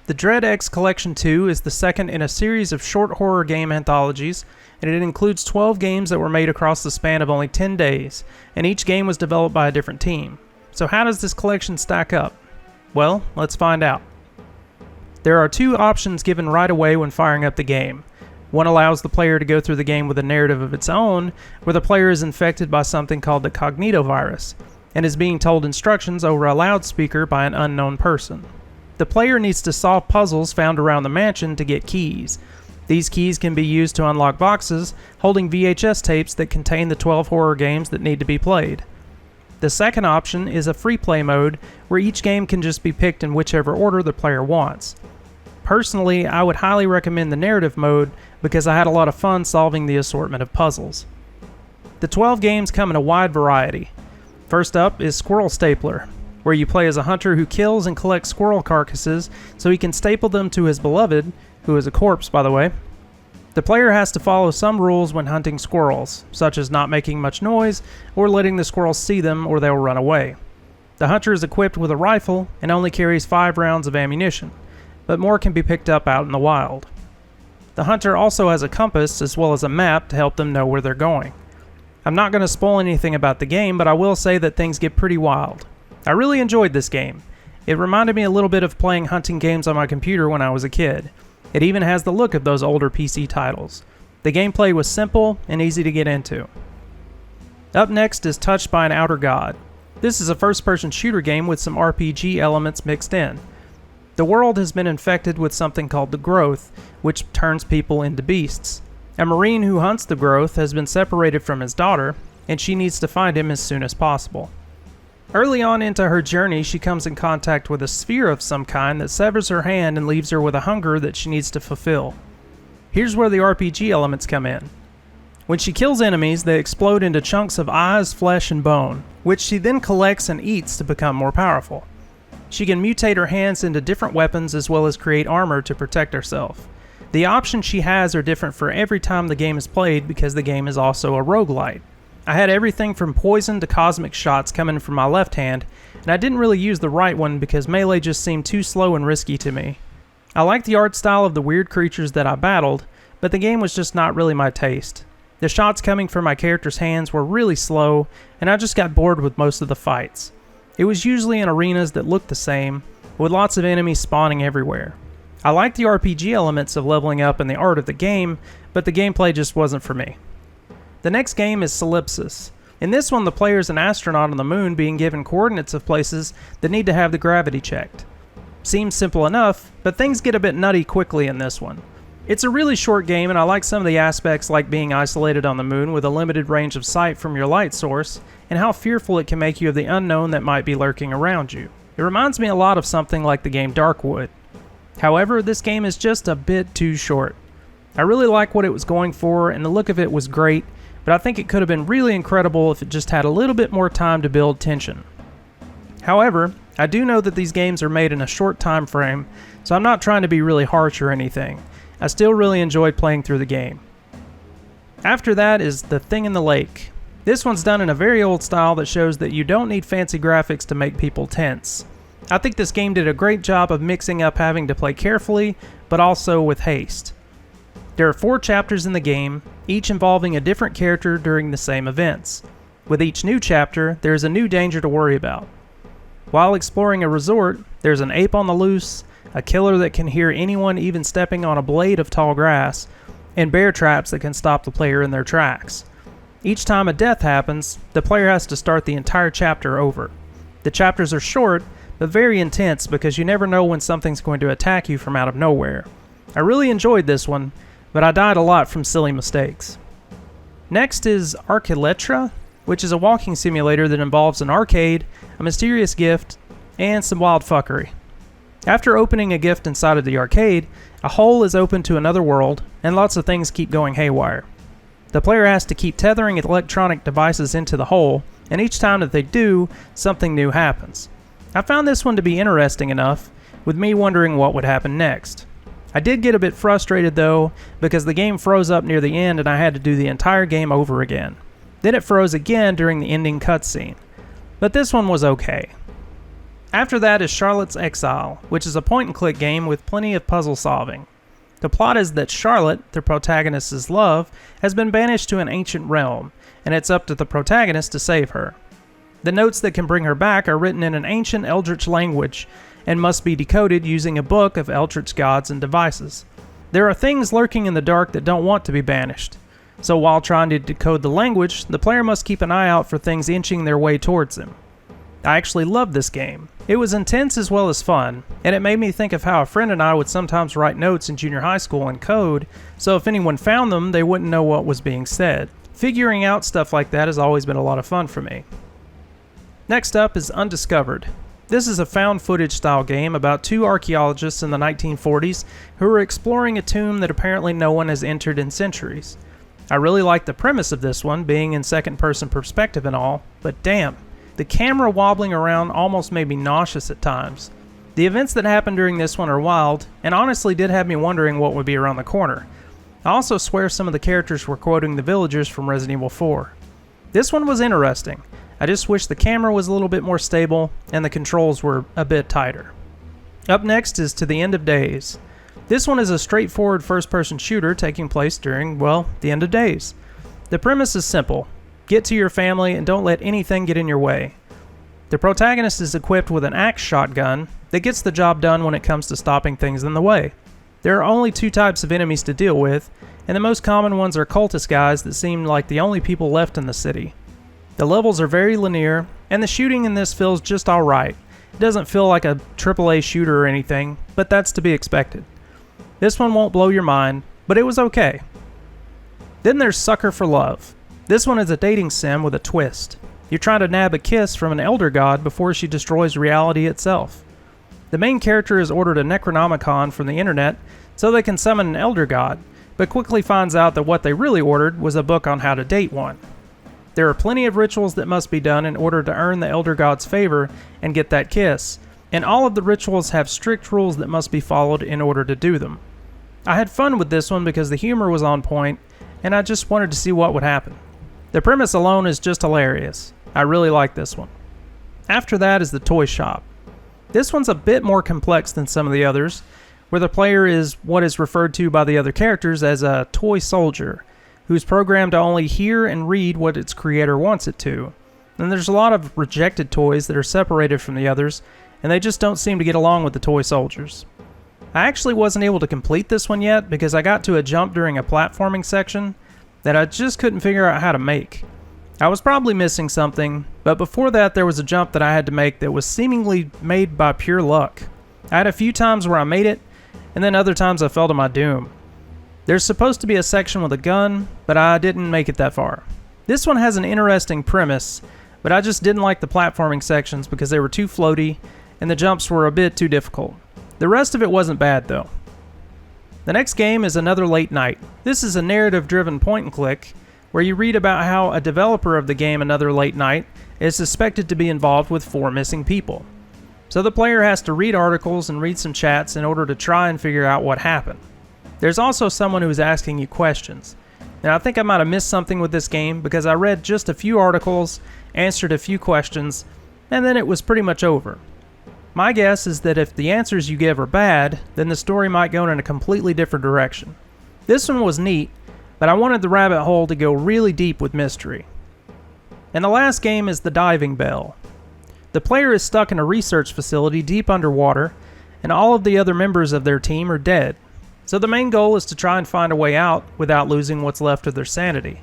The Dread X Collection 2 is the second in a series of short horror game anthologies, and it includes 12 games that were made across the span of only 10 days, and each game was developed by a different team. So how does this collection stack up? Well, let's find out. There are two options given right away when firing up the game. One allows the player to go through the game with a narrative of its own, where the player is infected by something called the cognitovirus, and is being told instructions over a loudspeaker by an unknown person. The player needs to solve puzzles found around the mansion to get keys. These keys can be used to unlock boxes holding VHS tapes that contain the 12 horror games that need to be played. The second option is a free play mode where each game can just be picked in whichever order the player wants. Personally, I would highly recommend the narrative mode because I had a lot of fun solving the assortment of puzzles. The 12 games come in a wide variety. First up is Squirrel Stapler, where you play as a hunter who kills and collects squirrel carcasses so he can staple them to his beloved, who is a corpse by the way. The player has to follow some rules when hunting squirrels, such as not making much noise or letting the squirrels see them or they'll run away. The hunter is equipped with a rifle and only carries 5 rounds of ammunition, but more can be picked up out in the wild. The hunter also has a compass as well as a map to help them know where they're going. I'm not going to spoil anything about the game, but I will say that things get pretty wild. I really enjoyed this game. It reminded me a little bit of playing hunting games on my computer when I was a kid. It even has the look of those older PC titles. The gameplay was simple and easy to get into. Up next is Touched by an Outer God. This is a first-person shooter game with some RPG elements mixed in. The world has been infected with something called the Growth, which turns people into beasts. A Marine who hunts the Growth has been separated from his daughter, and she needs to find him as soon as possible. Early on into her journey, she comes in contact with a sphere of some kind that severs her hand and leaves her with a hunger that she needs to fulfill. Here's where the RPG elements come in. When she kills enemies, they explode into chunks of eyes, flesh, and bone, which she then collects and eats to become more powerful. She can mutate her hands into different weapons as well as create armor to protect herself. The options she has are different for every time the game is played because the game is also a roguelite. I had everything from poison to cosmic shots coming from my left hand, and I didn't really use the right one because melee just seemed too slow and risky to me. I liked the art style of the weird creatures that I battled, but the game was just not really my taste. The shots coming from my character's hands were really slow, and I just got bored with most of the fights. It was usually in arenas that looked the same, with lots of enemies spawning everywhere. I liked the RPG elements of leveling up and the art of the game, but the gameplay just wasn't for me. The next game is Solipsis. In this one, the player is an astronaut on the moon being given coordinates of places that need to have the gravity checked. Seems simple enough, but things get a bit nutty quickly in this one. It's a really short game, and I like some of the aspects like being isolated on the moon with a limited range of sight from your light source, and how fearful it can make you of the unknown that might be lurking around you. It reminds me a lot of something like the game Darkwood. However, this game is just a bit too short. I really like what it was going for, and the look of it was great, but I think it could have been really incredible if it just had a little bit more time to build tension. However, I do know that these games are made in a short time frame, so I'm not trying to be really harsh or anything. I still really enjoyed playing through the game. After that is The Thing in the Lake. This one's done in a very old style that shows that you don't need fancy graphics to make people tense. I think this game did a great job of mixing up having to play carefully, but also with haste. There are 4 chapters in the game, each involving a different character during the same events. With each new chapter, there is a new danger to worry about. While exploring a resort, there's an ape on the loose, a killer that can hear anyone even stepping on a blade of tall grass, and bear traps that can stop the player in their tracks. Each time a death happens, the player has to start the entire chapter over. The chapters are short, but very intense because you never know when something's going to attack you from out of nowhere. I really enjoyed this one, but I died a lot from silly mistakes. Next is Arceletra, which is a walking simulator that involves an arcade, a mysterious gift, and some wild fuckery. After opening a gift inside of the arcade, a hole is opened to another world, and lots of things keep going haywire. The player has to keep tethering electronic devices into the hole, and each time that they do, something new happens. I found this one to be interesting enough, with me wondering what would happen next. I did get a bit frustrated though, because the game froze up near the end and I had to do the entire game over again. Then it froze again during the ending cutscene. But this one was okay. After that is Charlotte's Exile, which is a point-and-click game with plenty of puzzle solving. The plot is that Charlotte, the protagonist's love, has been banished to an ancient realm, and it's up to the protagonist to save her. The notes that can bring her back are written in an ancient Eldritch language and must be decoded using a book of Eldritch gods and devices. There are things lurking in the dark that don't want to be banished, so while trying to decode the language, the player must keep an eye out for things inching their way towards them. I actually loved this game. It was intense as well as fun, and it made me think of how a friend and I would sometimes write notes in junior high school in code, so if anyone found them, they wouldn't know what was being said. Figuring out stuff like that has always been a lot of fun for me. Next up is Undiscovered. This is a found footage style game about two archaeologists in the 1940s who are exploring a tomb that apparently no one has entered in centuries. I really like the premise of this one, being in second person perspective and all, but damn, the camera wobbling around almost made me nauseous at times. The events that happened during this one are wild, and honestly did have me wondering what would be around the corner. I also swear some of the characters were quoting the villagers from Resident Evil 4. This one was interesting. I just wish the camera was a little bit more stable, and the controls were a bit tighter. Up next is To the End of Days. This one is a straightforward first-person shooter taking place during, well, the end of days. The premise is simple. Get to your family and don't let anything get in your way. The protagonist is equipped with an axe shotgun that gets the job done when it comes to stopping things in the way. There are only two types of enemies to deal with, and the most common ones are cultist guys that seem like the only people left in the city. The levels are very linear, and the shooting in this feels just alright. It doesn't feel like a AAA shooter or anything, but that's to be expected. This one won't blow your mind, but it was okay. Then there's Sucker for Love. This one is a dating sim with a twist. You're trying to nab a kiss from an elder god before she destroys reality itself. The main character is ordered a Necronomicon from the internet so they can summon an elder god, but quickly finds out that what they really ordered was a book on how to date one. There are plenty of rituals that must be done in order to earn the elder god's favor and get that kiss, and all of the rituals have strict rules that must be followed in order to do them. I had fun with this one because the humor was on point, and I just wanted to see what would happen. The premise alone is just hilarious. I really like this one. After that is The Toy Shop. This one's a bit more complex than some of the others, where the player is what is referred to by the other characters as a toy soldier, who's programmed to only hear and read what its creator wants it to. And there's a lot of rejected toys that are separated from the others, and they just don't seem to get along with the toy soldiers. I actually wasn't able to complete this one yet because I got to a jump during a platforming section that I just couldn't figure out how to make. I was probably missing something, but before that there was a jump that I had to make that was seemingly made by pure luck. I had a few times where I made it, and then other times I fell to my doom. There's supposed to be a section with a gun, but I didn't make it that far. This one has an interesting premise, but I just didn't like the platforming sections because they were too floaty, and the jumps were a bit too difficult. The rest of it wasn't bad though. The next game is Another Late Night. This is a narrative-driven point-and-click, where you read about how a developer of the game Another Late Night is suspected to be involved with 4 missing people. So the player has to read articles and read some chats in order to try and figure out what happened. There's also someone who is asking you questions. Now I think I might have missed something with this game because I read just a few articles, answered a few questions, and then it was pretty much over. My guess is that if the answers you give are bad, then the story might go in a completely different direction. This one was neat, but I wanted the rabbit hole to go really deep with mystery. And the last game is The Diving Bell. The player is stuck in a research facility deep underwater, and all of the other members of their team are dead. So the main goal is to try and find a way out without losing what's left of their sanity.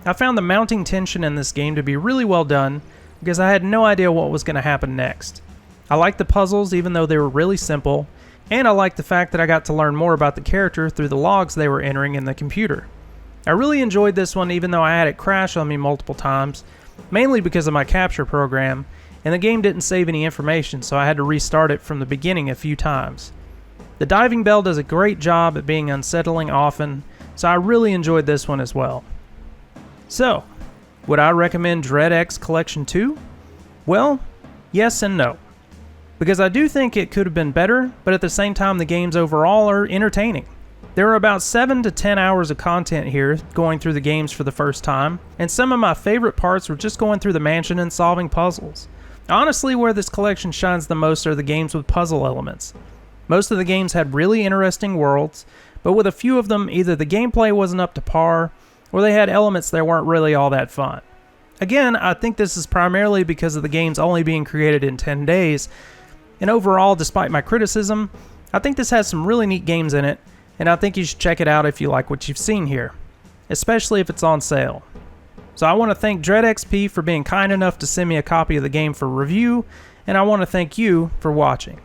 I found the mounting tension in this game to be really well done because I had no idea what was going to happen next. I liked the puzzles even though they were really simple, and I liked the fact that I got to learn more about the character through the logs they were entering in the computer. I really enjoyed this one even though I had it crash on me multiple times, mainly because of my capture program, and the game didn't save any information so I had to restart it from the beginning a few times. The Diving Bell does a great job at being unsettling often, so I really enjoyed this one as well. So, would I recommend Dread X Collection 2? Well, yes and no. Because I do think it could have been better, but at the same time the games overall are entertaining. There are about 7 to 10 hours of content here going through the games for the first time, and some of my favorite parts were just going through the mansion and solving puzzles. Honestly, where this collection shines the most are the games with puzzle elements. Most of the games had really interesting worlds, but with a few of them, either the gameplay wasn't up to par, or they had elements that weren't really all that fun. Again, I think this is primarily because of the games only being created in 10 days, and overall, despite my criticism, I think this has some really neat games in it, and I think you should check it out if you like what you've seen here, especially if it's on sale. So I want to thank DreadXP for being kind enough to send me a copy of the game for review, and I want to thank you for watching.